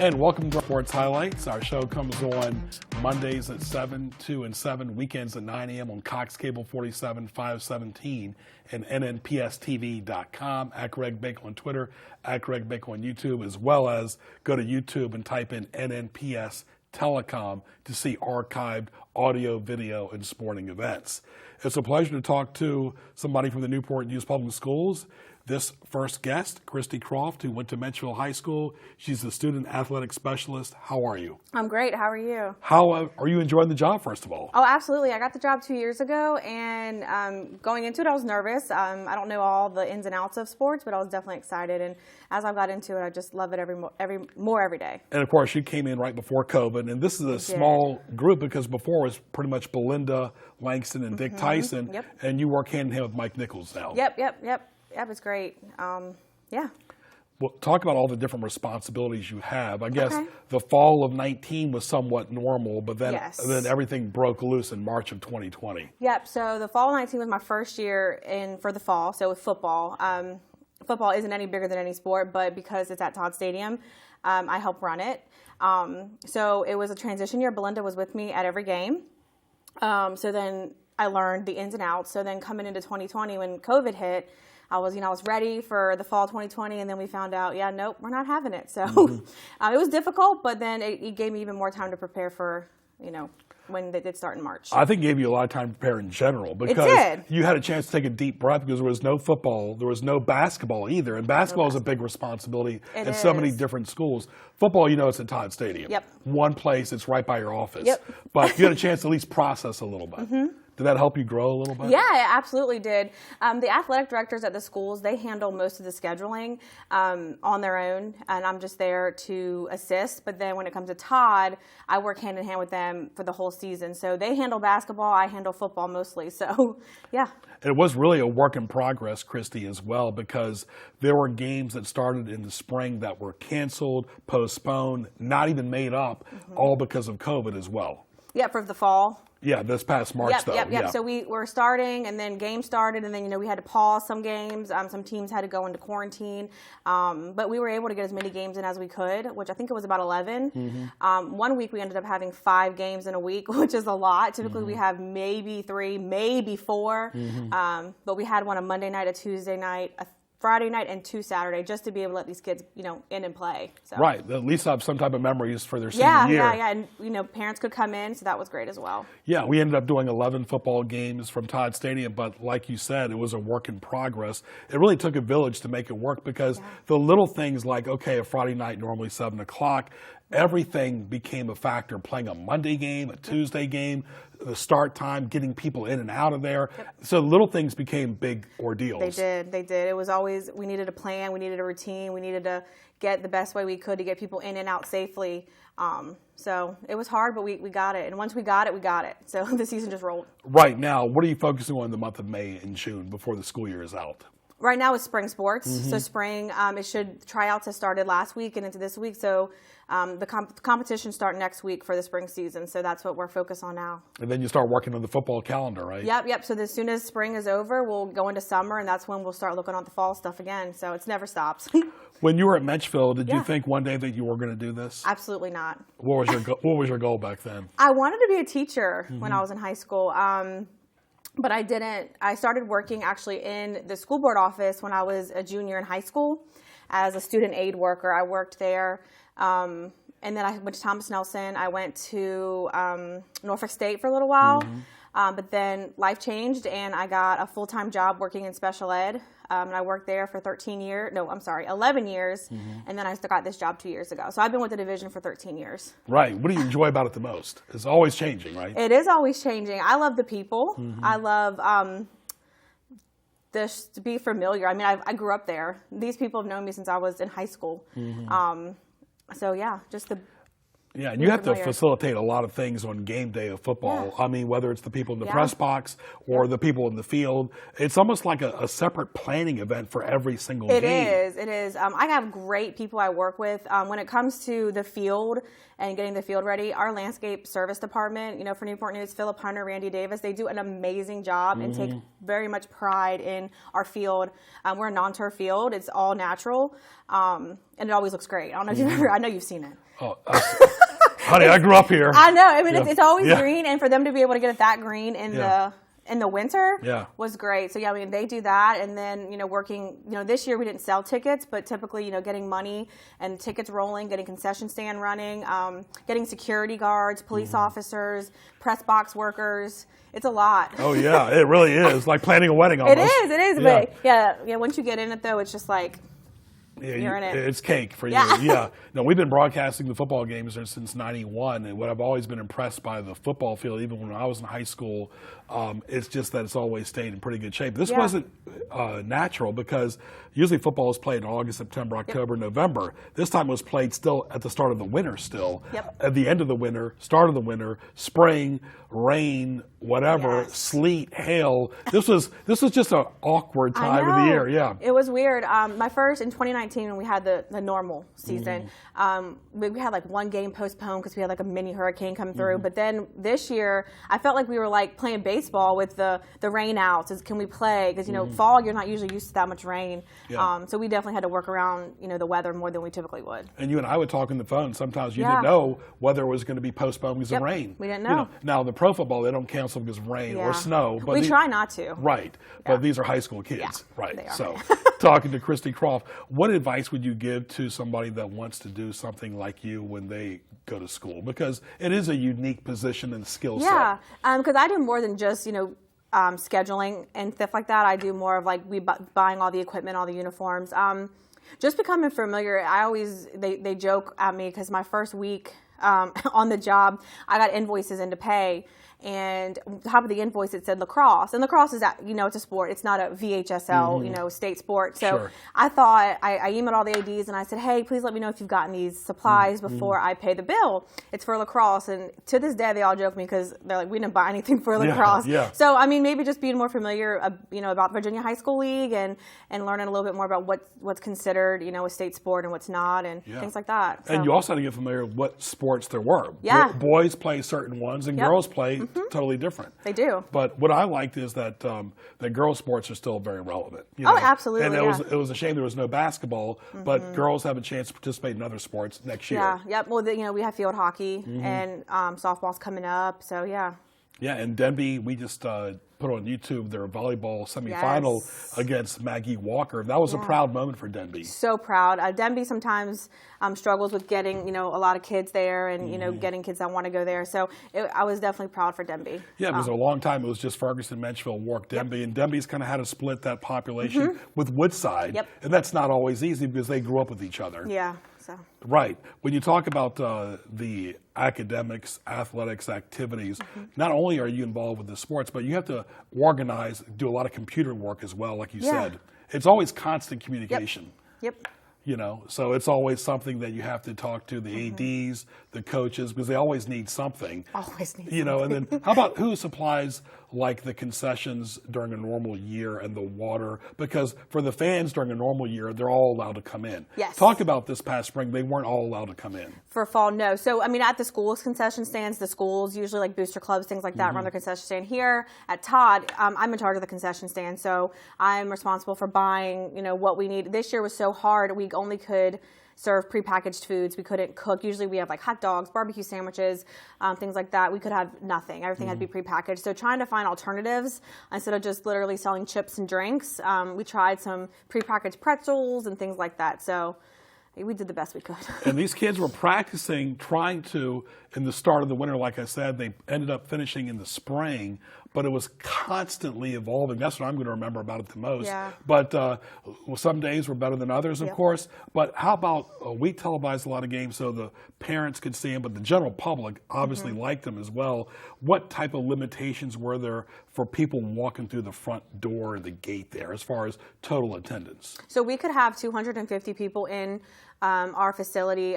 And welcome to Sports Highlights. Our show comes on Mondays at 7, 2, and 7, weekends at 9 a.m. on Cox Cable 47, 517, and nnpstv.com, at Greg Bake on Twitter, at Greg Bake on YouTube, as well as go to YouTube and type in NNPS Telecom to see archived audio, video, and sporting events. It's a pleasure to talk to somebody from the Newport News Public Schools. This first guest, Kristie Croft, who went to Menchville High School. She's the student athletic specialist. How are you? I'm great. How are you? How are you enjoying the job, first of all? Oh, absolutely. I got the job 2 years ago, and going into it, I was nervous. I don't know all the ins and outs of sports, but I was definitely excited. And as I got into it, I just love it every day. And of course, you came in right before COVID, and this is a small group because before it was pretty much Belinda, Langston, and Dick Tyson, and you work hand in hand with Mike Nichols now. Yep, it's great. Yeah. Well, talk about all the different responsibilities you have. I guess the fall of 19 was somewhat normal, but then everything broke loose in March of 2020. Yep, so the fall of 19 was my first year for the fall, so with football. Football isn't any bigger than any sport, but because it's at Todd Stadium, I help run it. So it was a transition year. Belinda was with me at every game. So then I learned the ins and outs. So then coming into 2020 when COVID hit, I was ready for the fall 2020, and then we found out, nope, we're not having it. So it was difficult, but then it gave me even more time to prepare for, when they did start in March. I think it gave you a lot of time to prepare in general because you had a chance to take a deep breath because there was no football, there was no basketball either, and basketball is a big responsibility at so many different schools. Football, it's at Todd Stadium. Yep. One place, it's right by your office. Yep. But you had a chance to at least process a little bit. Did that help you grow a little bit? Yeah, it absolutely did. The athletic directors at the schools, they handle most of the scheduling on their own, and I'm just there to assist. But then when it comes to Todd, I work hand in hand with them for the whole season. So they handle basketball, I handle football mostly. So, yeah. It was really a work in progress, Kristie, as well, because there were games that started in the spring that were canceled, postponed, not even made up, all because of COVID as well. Yeah, for the fall. Yeah, this past March, though. Yep. So we were starting, and then games started, and then, we had to pause some games. Some teams had to go into quarantine. But we were able to get as many games in as we could, which I think it was about 11. 1 week we ended up having 5 games in a week, which is a lot. Typically we have maybe 3, maybe 4. But we had one a Monday night, a Tuesday night, a Friday night, and 2 Saturday, just to be able to let these kids, in and play. So. Right. At least have some type of memories for their senior year. Yeah. And, parents could come in, so that was great as well. Yeah, we ended up doing 11 football games from Todd Stadium, but like you said, it was a work in progress. It really took a village to make it work because the little things like, a Friday night, normally 7 o'clock, everything became a factor. Playing a Monday game, a Tuesday game, the start time, getting people in and out of there. So little things became big ordeals. They did. It was always, we needed a plan, we needed a routine, we needed to get the best way we could to get people in and out safely. So it was hard, but we got it. And once we got it. So the season just rolled. Right now, what are you focusing on in the month of May and June before the school year is out? Right now it's spring sports. So spring, tryouts have started last week and into this week. So the competitions start next week for the spring season. So that's what we're focused on now. And then you start working on the football calendar, right? Yep. So as soon as spring is over, we'll go into summer, and that's when we'll start looking at the fall stuff again. So it never stops. When you were at Menchville, did you think one day that you were going to do this? Absolutely not. What was your goal back then? I wanted to be a teacher when I was in high school. But I didn't. I started working actually in the school board office when I was a junior in high school as a student aid worker. I worked there. And then I went to Thomas Nelson. I went to Norfolk State for a little while. But then life changed, and I got a full-time job working in special ed. And I worked there for 11 years. And then I got this job 2 years ago. So I've been with the division for 13 years. Right. What do you enjoy about it the most? It's always changing, right? It is always changing. I love the people. I love to be familiar. I mean, I grew up there. These people have known me since I was in high school. So, yeah, just the... Yeah, and you have to facilitate a lot of things on game day of football. I mean, whether it's the people in the press box or the people in the field, it's almost like a separate planning event for every single game. It is. I have great people I work with. When it comes to the field and getting the field ready, our landscape service department, for Newport News, Philip Hunter, Randy Davis, they do an amazing job and take very much pride in our field. We're a non-turf field. It's all natural, and it always looks great. I don't know if I know you've seen it. Oh, honey, I grew up here. I know. I mean, Yeah. it's always Yeah. green, and for them to be able to get it that green in the winter Yeah. was great. So yeah, I mean, they do that, and then working. This year we didn't sell tickets, but typically getting money and tickets rolling, getting concession stand running, getting security guards, police officers, press box workers. It's a lot. Oh yeah, it really is like planning a wedding almost. It is. Yeah. But yeah. Once you get in it, though, it's just like. Yeah, You're in it. It's cake for you. Yeah. Yeah. No, we've been broadcasting the football games there since '91, and what I've always been impressed by the football field, even when I was in high school, it's just that it's always stayed in pretty good shape. This wasn't natural because usually football is played in August, September, October, November. This time it was played still at the start of the winter still. Yep. At the end of the winter, start of the winter, spring, rain, whatever, sleet, hail. This was just an awkward time of the year. Yeah. It was weird. My first in 2019 when we had the normal season, we had like one game postponed because we had like a mini hurricane come through. But then this year, I felt like we were like playing baseball with the rain outs. Can we play? Because fall you're not usually used to that much rain. Yeah. So we definitely had to work around the weather more than we typically would. And you and I would talk on the phone. Sometimes you didn't know whether it was going to be postponed because of rain. We didn't know. Now the pro football, they don't cancel because of rain or snow. But we try not to. Right. But these are high school kids. Yeah, right. they are. So talking to Kristie Croft, what advice would you give to somebody that wants to do something like you when they go to school? Because it is a unique position and skill set. Yeah, because I do more than just scheduling and stuff like that. I do more of like buying all the equipment, all the uniforms. Just becoming familiar. They joke at me because my first week on the job, I got invoices in to pay. And on top of the invoice, it said lacrosse. And lacrosse is, it's a sport. It's not a VHSL, state sport. So I thought, I emailed all the ADs and I said, hey, please let me know if you've gotten these supplies before I pay the bill. It's for lacrosse. And to this day, they all joke me because they're like, we didn't buy anything for lacrosse. Yeah. So, I mean, maybe just being more familiar, about Virginia High School League and learning a little bit more about what's considered, a state sport and what's not and things like that. So. And you also had to get familiar with what sports there were. Yeah. Boys play certain ones and girls play totally different. They do. But what I liked is that that girls sports are still very relevant. Absolutely. And it was a shame there was no basketball, but girls have a chance to participate in other sports next year. Yeah. Yep. Well, we have field hockey and softball's coming up. So yeah. Yeah, and Denby, we just put on YouTube their volleyball semifinal against Maggie Walker. That was a proud moment for Denby. So proud. Denby sometimes struggles with getting, a lot of kids there and, getting kids that want to go there. So I was definitely proud for Denby. Yeah, because a long time it was just Ferguson, Menchville, Warwick, Denby. And Denby's kind of had to split that population with Woodside. Yep. And that's not always easy because they grew up with each other. Yeah. So. Right. When you talk about the academics, athletics, activities, not only are you involved with the sports, but you have to organize, do a lot of computer work as well, like you said. It's always constant communication. Yep. So it's always something that you have to talk to the ADs, the coaches, because they always need something. Always need something. And then how about who supplies like the concessions during a normal year and the water? Because for the fans during a normal year, they're all allowed to come in. Yes. Talk about this past spring, they weren't all allowed to come in. For fall, no. So, at the schools' concession stands, the schools, usually like booster clubs, things like that, run their concession stand. Here at Todd, I'm in charge of the concession stand. So I'm responsible for buying, what we need. This year was so hard. We only could serve prepackaged foods. We couldn't cook. Usually we have like hot dogs, barbecue sandwiches, things like that. We could have nothing. Everything had to be prepackaged. So trying to find alternatives instead of just literally selling chips and drinks, we tried some prepackaged pretzels and things like that. So we did the best we could. And these kids were practicing, trying to, in the start of the winter, like I said, they ended up finishing in the spring, but it was constantly evolving. That's what I'm going to remember about it the most. Yeah. But some days were better than others, of course. But how about, we televised a lot of games so the parents could see them, but the general public obviously liked them as well. What type of limitations were there for people walking through the front door or the gate there as far as total attendance? So we could have 250 people in our facility.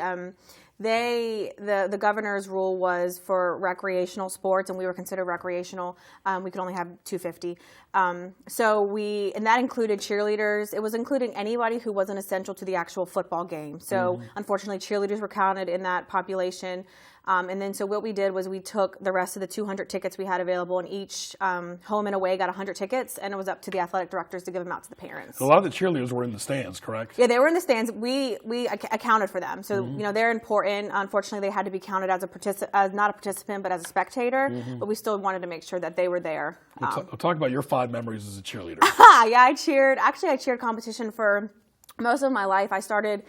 The governor's rule was for recreational sports, and we were considered recreational. We could only have 250. And that included cheerleaders. It was including anybody who wasn't essential to the actual football game. So unfortunately, cheerleaders were counted in that population. And then so what we did was we took the rest of the 200 tickets we had available, and each home and away got 100 tickets, and it was up to the athletic directors to give them out to the parents. A lot of the cheerleaders were in the stands, correct? Yeah, they were in the stands. We accounted for them. So, they're important. Unfortunately, they had to be counted as not a participant, but as a spectator. But we still wanted to make sure that they were there. We'll talk about your 5 memories as a cheerleader. Yeah, I cheered competition for most of my life. I started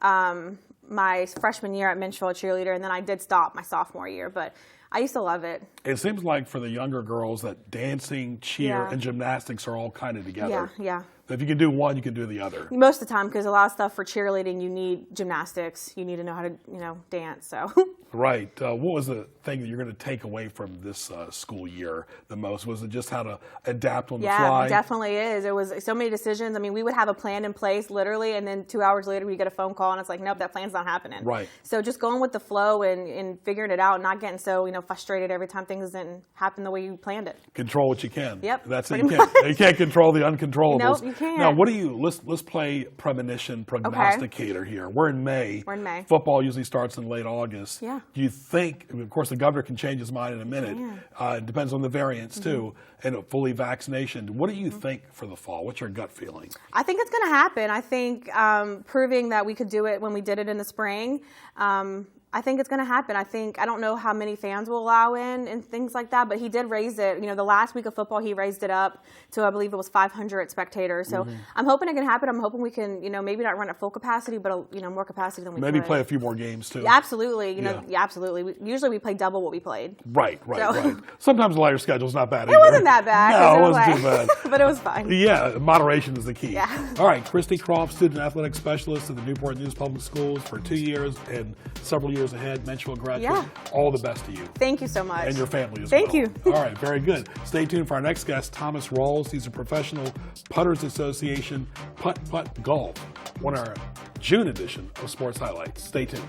my freshman year at Menchville Cheerleader, and then I did stop my sophomore year, but I used to love it. It seems like for the younger girls that dancing, cheer, and gymnastics are all kind of together. Yeah. If you can do one, you can do the other. Most of the time, because a lot of stuff for cheerleading, you need gymnastics. You need to know how to, dance. So. Right. What was the thing that you're going to take away from this school year the most? Was it just how to adapt on the fly? Yeah, it definitely is. It was so many decisions. I mean, we would have a plan in place, literally, and then 2 hours later, we get a phone call, and it's like, nope, that plan's not happening. Right. So just going with the flow and figuring it out, not getting so, frustrated every time things didn't happen the way you planned it. Control what you can. Yep. That's it. You can't control the uncontrollables. Nope, you can't. Now, let's play premonition prognosticator here. We're in May. Football usually starts in late August. Yeah. Do you think, of course, the governor can change his mind in a minute. It depends on the variants, too, and fully vaccination. What do you think for the fall? What's your gut feeling? I think it's going to happen. I think proving that we could do it when we did it in the spring, I think it's going to happen. I don't know how many fans will allow in and things like that, but he did raise it. The last week of football, he raised it up to, I believe it was 500 spectators. So I'm hoping it can happen. I'm hoping we can, maybe not run at full capacity, but, more capacity than we Maybe could. play a few more games, too. Yeah, absolutely. Absolutely. Usually we play double what we played. Right. Sometimes the lighter schedule's not bad either. It wasn't that bad. No, it wasn't too bad. But it was fine. Yeah, moderation is the key. Yeah. All right, Kristie Croft, Student Athletic Specialist at the Newport News Public Schools for 2 years and several years ahead, Menchville graduate. Yeah. All the best to you. Thank you so much. And your family as well. Thank you. All right, very good. Stay tuned for our next guest, Thomas Rawles. He's a professional Putters Association Putt Putt Golf, one of our June edition of Sports Highlights. Stay tuned.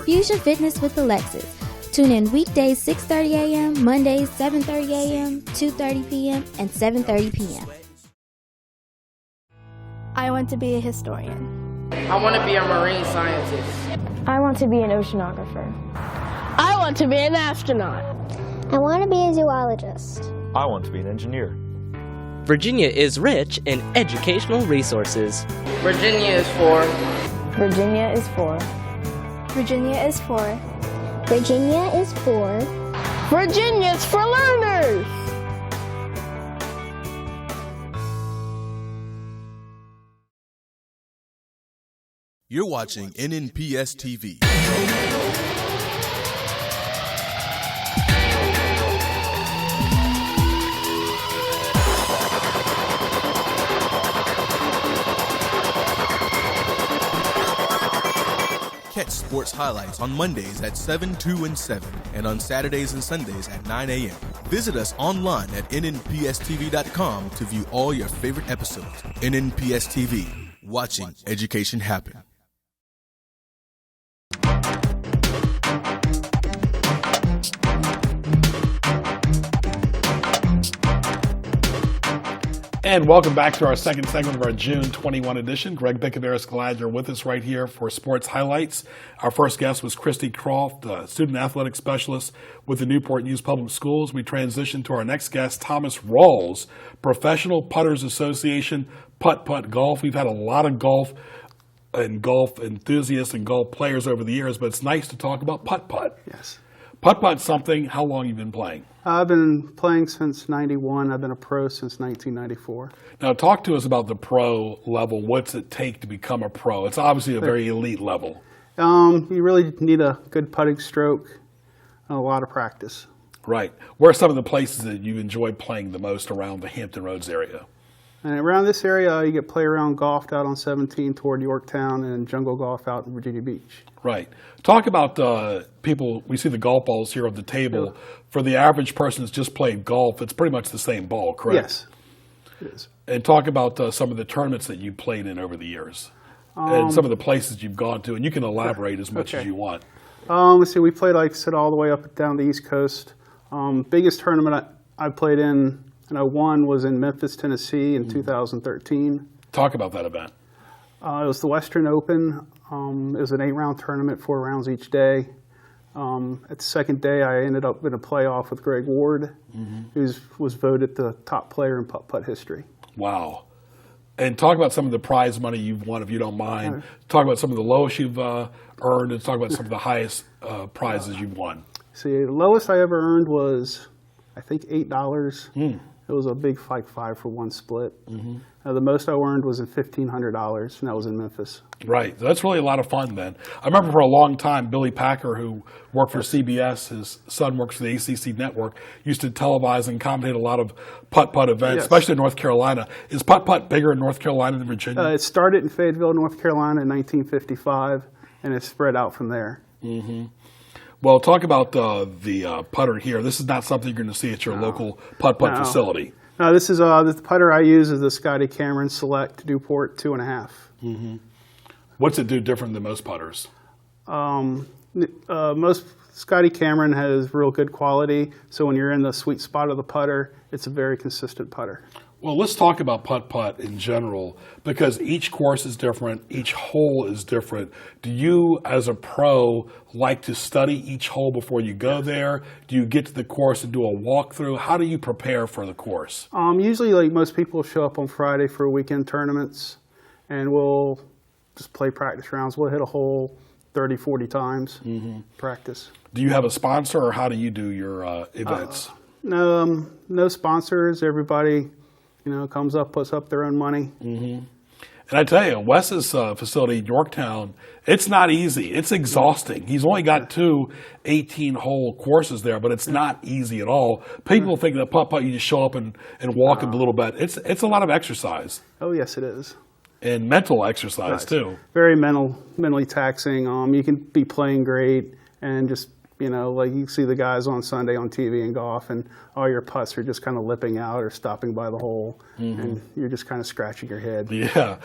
Fusion Fitness with Alexis. Tune in weekdays 6:30 a.m., Mondays 7:30 a.m., 2:30 p.m., and 7:30 p.m. I want to be a historian. I want to be a marine scientist. I want to be an oceanographer. I want to be an astronaut. I want to be a zoologist. I want to be an engineer. Virginia is rich in educational resources. Virginia is for. Virginia is for. Virginia is for. Virginia is for. Virginia's for learners. You're watching NNPS TV. Catch sports highlights on Mondays at 7, 2, and 7, and on Saturdays and Sundays at 9 a.m. Visit us online at nnpstv.com to view all your favorite episodes. NNPS TV, watching education happen. And welcome back to our second segment of our June 21 edition. Greg Bickaveris, glad you're with us right here for Sports Highlights. Our first guest was Kristie Croft, student athletic specialist with the Newport News Public Schools. We transition to our next guest, Thomas Rawles, Professional Putters Association, Putt Putt Golf. We've had a lot of golf and golf enthusiasts and golf players over the years, but it's nice to talk about Putt Putt. Yes. Putt Putt's something. How long have you been playing? I've been playing since '91. I've been a pro since 1994. Now, talk to us about the pro level. What's it take to become a pro? It's obviously a very elite level. You really need a good putting stroke and a lot of practice. Right. Where are some of the places that you enjoy playing the most around the Hampton Roads area? And around this area, you get play around golfed out on 17 toward Yorktown and jungle golf out in Virginia Beach. Right. Talk about people. We see the golf balls here on the table. Yeah. For the average person who's just played golf, it's pretty much the same ball, correct? Yes, it is. And talk about some of the tournaments that you've played in over the years and some of the places you've gone to. And you can elaborate as much as you want. Let's see. We played, like I said, all the way up down the East Coast. Biggest tournament I played in and I won was in Memphis, Tennessee in 2013. Talk about that event. It was the Western Open. It was an 8-round tournament, 4 rounds each day. At the second day, I ended up in a playoff with Greg Ward, who was voted the top player in putt-putt history. Wow. And talk about some of the prize money you've won, if you don't mind. Talk about some of the lowest you've earned, and talk about some of the highest prizes you've won. See, the lowest I ever earned was, I think, $8. It was a big 5 for 1 split. The most I earned was $1,500, and that was in Memphis. Right. That's really a lot of fun then. I remember for a long time, Billy Packer, who worked for CBS, his son works for the ACC network, used to televise and commentate a lot of putt-putt events, especially in North Carolina. Is putt-putt bigger in North Carolina than Virginia? It started in Fayetteville, North Carolina in 1955, and it spread out from there. Well, talk about the putter here. This is not something you're going to see at your local putt-putt facility. No, this is the putter I use is the Scotty Cameron Select Newport 2.5. What's it do different than most putters? Most Scotty Cameron has real good quality, so when you're in the sweet spot of the putter, it's a very consistent putter. Well, let's talk about putt-putt in general, because each course is different, each hole is different. Do you, as a pro, like to study each hole before you go there? Do you get to the course and do a walkthrough? How do you prepare for the course? Usually, like most people, show up on Friday for weekend tournaments, and we'll just play practice rounds. We'll hit a hole 30, 40 times, practice. Do you have a sponsor, or how do you do your events? No sponsors. Everybody comes up, puts up their own money. And I tell you, Wes's facility, Yorktown, it's not easy. It's exhausting. He's only got 2 18-hole courses there, but it's not easy at all. People think that putt-putt, you just show up and walk a little bit. It's a lot of exercise. Oh, yes, it is. And mental exercise, too. Very mentally taxing. You can be playing great and just, like you see the guys on Sunday on TV and golf, and all your putts are just kind of lipping out or stopping by the hole, and you're just kind of scratching your head. Yeah.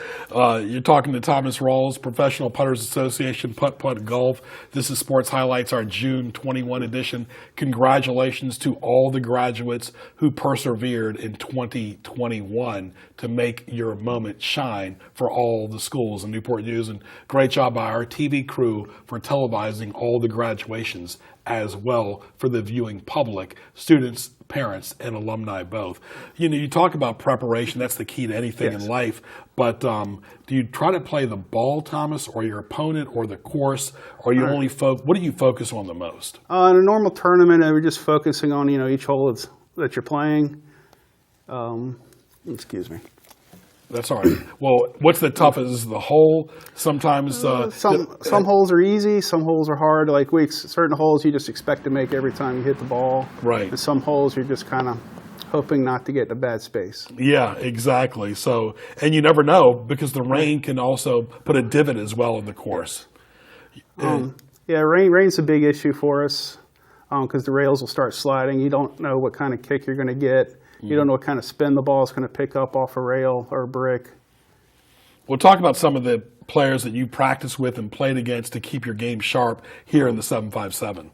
You're talking to Thomas Rawles, Professional Putters Association, Putt Putt Golf. This is Sports Highlights, our June 21 edition. Congratulations to all the graduates who persevered in 2021 to make your moment shine for all the schools in Newport News. And great job by our TV crew for televising all the graduations as well for the viewing public, students, parents, and alumni both. You talk about preparation. That's the key to anything in life. But do you try to play the ball, Thomas, or your opponent, or the course, or you only what do you focus on the most? In a normal tournament, we're just focusing on each hole that you're playing. Excuse me. That's all right. Well, what's the toughest? Is the hole? Sometimes some holes are easy, some holes are hard. Like certain holes you just expect to make every time you hit the ball. Right. And some holes you're just kind of hoping not to get in a bad space. Yeah, exactly. So, and you never know, because the rain can also put a divot as well in the course. Yeah, rain's a big issue for us. because the rails will start sliding. You don't know what kind of kick you're going to get. You don't know what kind of spin the ball is going to pick up off a rail or a brick. We'll talk about some of the players that you practice with and played against to keep your game sharp here in the 757.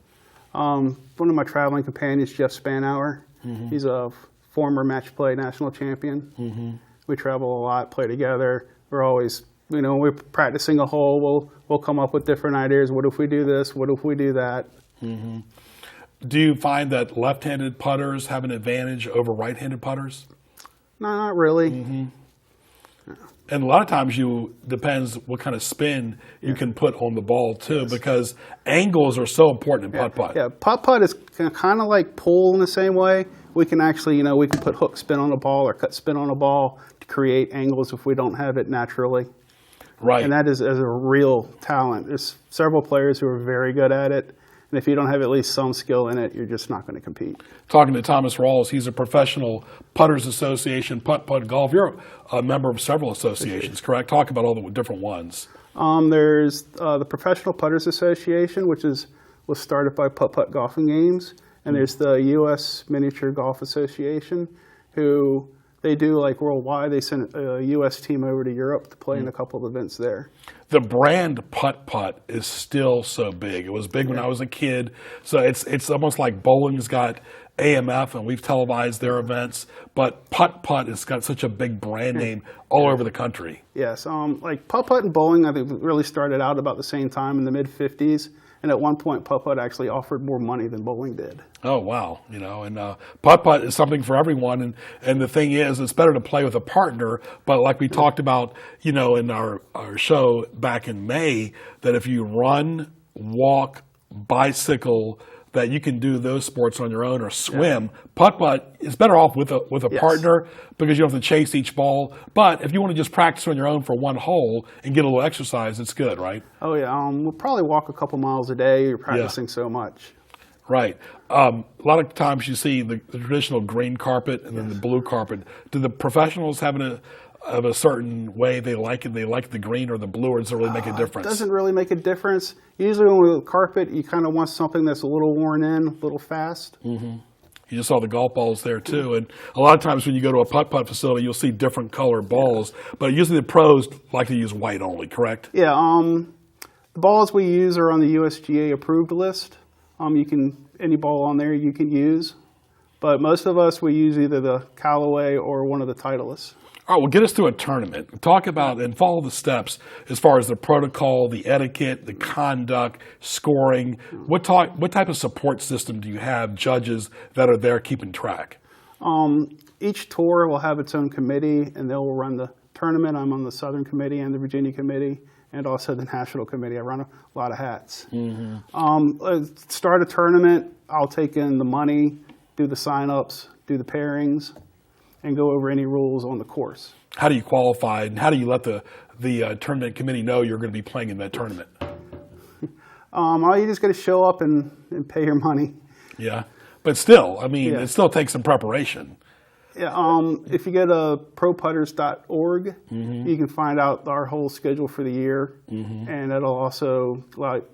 One of my traveling companions, Jeff Spanauer. He's a former match play national champion. We travel a lot, play together. We're always, when we're practicing a hole, we'll come up with different ideas. What if we do this? What if we do that? Do you find that left-handed putters have an advantage over right-handed putters? No, not really. And a lot of times depends what kind of spin you can put on the ball too, because angles are so important in putt-putt. Yeah, putt-putt is kind of like pull in the same way. We can actually, we can put hook spin on a ball or cut spin on a ball to create angles if we don't have it naturally. Right. And that is a real talent. There's several players who are very good at it. And if you don't have at least some skill in it, you're just not going to compete. Talking to Thomas Rawles, he's a professional Putters Association, Putt Putt Golf. You're a member of several associations, correct? Talk about all the different ones. There's the Professional Putters Association, which was started by Putt Putt Golfing Games. And there's the U.S. Miniature Golf Association, who they do like worldwide. They send a U.S. team over to Europe to play in a couple of events there. The brand Putt Putt is still so big. It was big when I was a kid. So it's almost like bowling's got AMF and we've televised their events, but Putt Putt has got such a big brand name all over the country. Yes, like Putt Putt and bowling, I think really started out about the same time in the mid-'50s. And at one point, Putt Putt actually offered more money than bowling did. Oh, wow. And Putt Putt is something for everyone. And the thing is, it's better to play with a partner. But like we talked about, in our show back in May, that if you run, walk, bicycle, that you can do those sports on your own or swim. Putt Putt is better off with a partner because you don't have to chase each ball. But if you want to just practice on your own for one hole and get a little exercise, it's good, right? Oh, yeah. We'll probably walk a couple miles a day. You're practicing so much. Right. A lot of times you see the traditional green carpet and then the blue carpet. Do the professionals have a certain way they like it? They like the green or the blue, or does it really make a difference? It doesn't really make a difference. Usually when we carpet, you kind of want something that's a little worn in, a little fast. You just saw the golf balls there too. And a lot of times when you go to a putt-putt facility, you'll see different colored balls. But usually the pros like to use white only, correct? Yeah. The balls we use are on the USGA approved list. Any ball on there you can use. But most of us, we use either the Callaway or one of the Titleists. All right, well, get us through a tournament. Talk about and follow the steps as far as the protocol, the etiquette, the conduct, scoring. What type of support system do you have, judges that are there keeping track? Each tour will have its own committee, and they'll run the tournament. I'm on the Southern Committee and the Virginia Committee, and also the National Committee. I run a lot of hats. Start a tournament, I'll take in the money, do the sign-ups, do the pairings, and go over any rules on the course. How do you qualify, and how do you let the tournament committee know you're going to be playing in that tournament? You just got to show up and pay your money. Yeah, but still, it still takes some preparation. Yeah, if you go to proputters.org, you can find out our whole schedule for the year, and it'll also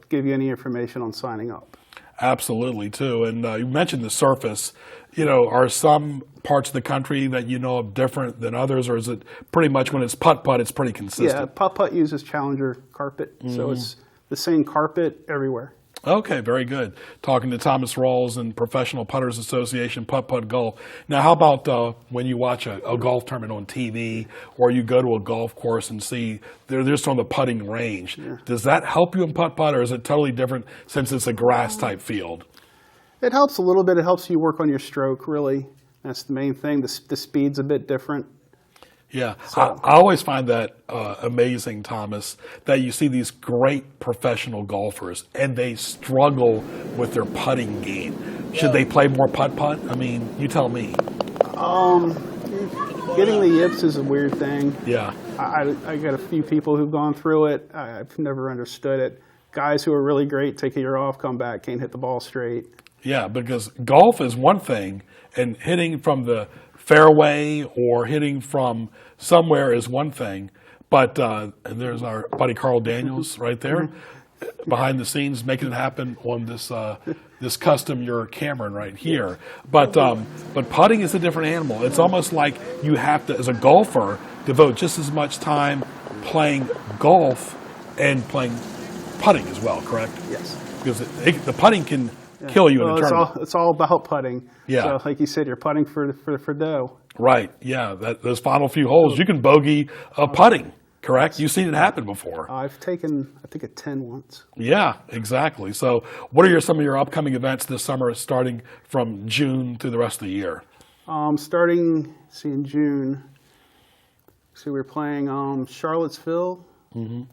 give you any information on signing up. Absolutely, too. And you mentioned the surface. Are some parts of the country that you know of different than others, or is it pretty much when it's putt-putt, it's pretty consistent? Yeah, putt-putt uses Challenger carpet, so it's the same carpet everywhere. Okay, very good. Talking to Thomas Rawles and Professional Putters Association, Putt Putt Golf. Now, how about when you watch a golf tournament on TV, or you go to a golf course and see they're just on the putting range? Yeah. Does that help you in putt-putt, or is it totally different since it's a grass-type field? It helps a little bit. It helps you work on your stroke, really. That's the main thing. The speed's a bit different. Yeah, so. I always find that amazing, Thomas, that you see these great professional golfers and they struggle with their putting game. Should they play more putt-putt? You tell me. Getting the yips is a weird thing. Yeah. I got a few people who've gone through it. I've never understood it. Guys who are really great, take a year off, come back, can't hit the ball straight. Yeah, because golf is one thing, and hitting from the fairway or hitting from somewhere is one thing, but and there's our buddy Carl Daniels right there. behind the scenes making it happen on this this custom your Cameron right here. But putting is a different animal. It's almost like you have to, as a golfer, devote just as much time playing golf and playing putting as well, correct? Yes. Because the putting can kill you in a tournament. It's all about putting. Yeah. So like you said, you're putting for dough. Right. Yeah. Those final few holes, you can bogey putting. Correct? You've seen it happen before. I've taken, I think, a 10 once. Yeah, exactly. So what are some of your upcoming events this summer, starting from June through the rest of the year? Starting, in June, we're playing Charlottesville. Mm-hmm.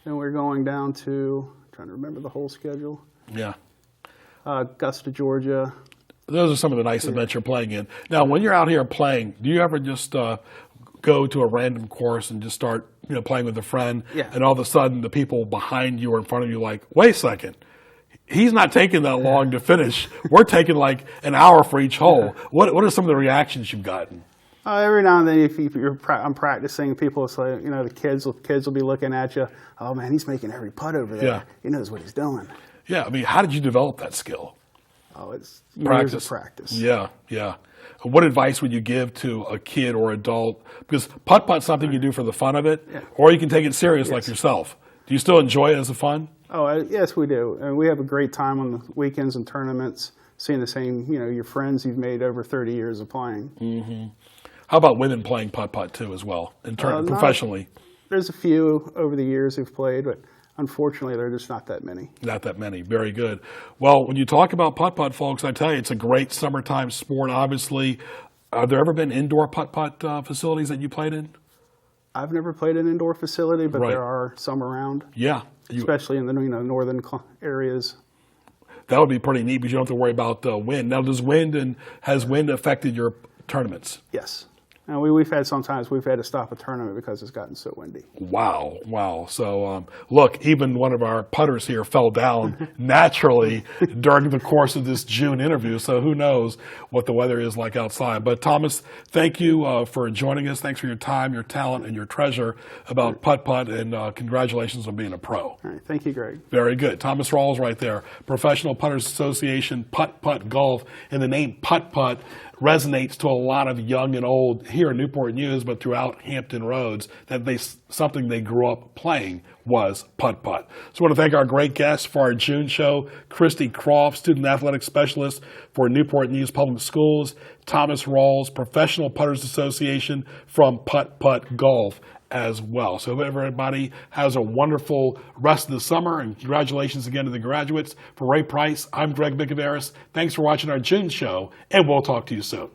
Then we're going down to, I'm trying to remember the whole schedule. Yeah. Augusta, Georgia. Those are some of the nice events you're playing in. Now, when you're out here playing, do you ever just go to a random course and just start playing with a friend, and all of a sudden the people behind you or in front of you like, wait a second, he's not taking that long to finish. We're taking like an hour for each hole. What are some of the reactions you've gotten? Every now and then, if I'm practicing, people will say, the kids will be looking at you. Oh man, he's making every putt over there. Yeah. He knows what he's doing. Yeah, I mean, how did you develop that skill? Oh, it's years of practice. Yeah, yeah. What advice would you give to a kid or adult? Because putt-putt's something you do for the fun of it, or you can take it serious like yourself. Do you still enjoy it as a fun? Oh, yes, we do. And we have a great time on the weekends and tournaments, seeing the same, your friends you've made over 30 years of playing. Mm-hmm. How about women playing putt-putt too as well, professionally? There's a few over the years who've played, but unfortunately, there are just not that many. Not that many. Very good. Well, when you talk about putt-putt, folks, I tell you, it's a great summertime sport, obviously. Have there ever been indoor putt-putt facilities that you played in? I've never played an indoor facility, but there are some around. Yeah. Especially in the northern areas. That would be pretty neat, because you don't have to worry about wind. Now, has wind affected your tournaments? Yes. And we've had to stop a tournament because it's gotten so windy. Wow. So, look, even one of our putters here fell down naturally during the course of this June interview. So who knows what the weather is like outside. But Thomas, thank you for joining us. Thanks for your time, your talent, and your treasure about putt-putt, and congratulations on being a pro. All right. Thank you, Greg. Very good. Thomas Rawles right there. Professional Putters Association, Putt Putt Golf. And the name Putt Putt resonates to a lot of young and old here in Newport News, but throughout Hampton Roads, that something they grew up playing was putt-putt. So I want to thank our great guests for our June show, Kristie Croft, Student Athletic Specialist for Newport News Public Schools, Thomas Rawles, Professional Putters Association from Putt Putt Golf as well. So everybody has a wonderful rest of the summer, and congratulations again to the graduates. For Ray Price, I'm Greg Bicoveris. Thanks for watching our June show, and we'll talk to you soon.